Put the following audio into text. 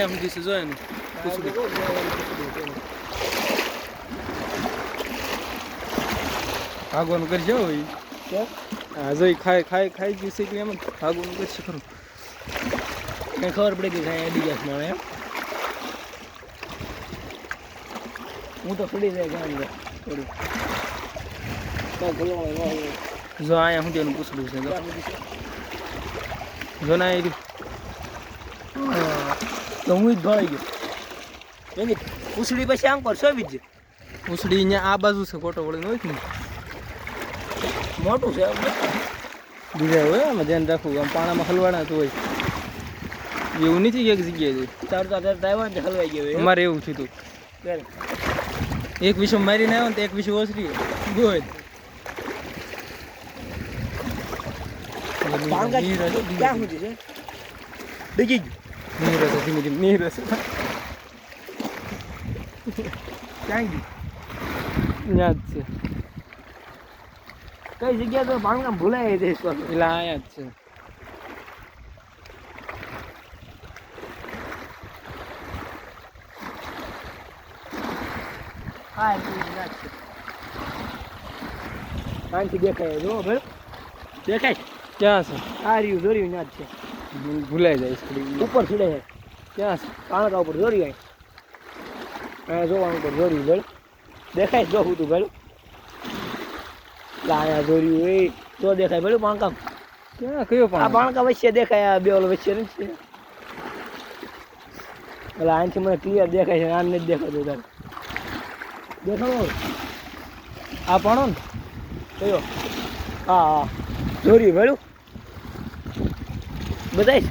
આયા સુધી છે જોય ને પૂછડી ભાગવાનું કરી જાવ હા જોઈ ખાઈ ગયું છે એટલે એમ ભાગવાનું કરશે ખરું કઈ ખબર પડી ગઈ સાહેબ અડી ગયા મારે હું તો પડી જાય ગામ થોડું જો આયા સુધી એનું પૂછડું છે જો ના એ તો હું જ ધોઈ ગયો એની પૂછડી પછી આમ કરશો બીજ પૂછડી અહીંયા આ બાજુ છે કોટો વળીને હોય ને મોટું છે બીજા હોય આમાં ધ્યાન રાખવું આમ પાણામાં હલવાના તો હોય એવું નથી એક જગ્યાએ તારું તાર આવ્યો ને હલવાઈ ગયો અમારે એવું થયું હતું એક વિષય મારીને આવ્યો ને તો એક વિષય ઓસરી ગોય ક્યાં સુધી છે બીજી નીર હશે ધીમે ધીમે નીર હશે ક્યાં ગયું ત્યાં જ છે કઈ જગ્યા તો ભાંગા ભૂલાય છે એટલે અહીંયા જ છે હા કાંથી દેખાય જો ભાઈ દેખાય ક્યાં છે આ રહ્યું દોર્યું ના જ છે ભૂલાઈ જાય છે ઉપર ચડે છે ક્યાં છે કાણકા ઉપર દોરી જાય અહીંયા જોવાનું ઉપર દોર્યું ભેળ દેખાય જો હું તું ભેળ અહીંયા દોર્યું એ જો દેખાય ભેળું પાણકા ક્યાં કયો આ પણ પાણકા વચ્ચે દેખાય આ બે ઓલો વચ્ચે નથી એટલે અહીંથી મને ક્લિયર દેખાય છે આમ નથી દેખાતું તારે દેખાડો આ પાણો ને કયો હા હા દોર્યું ભેળું બધાય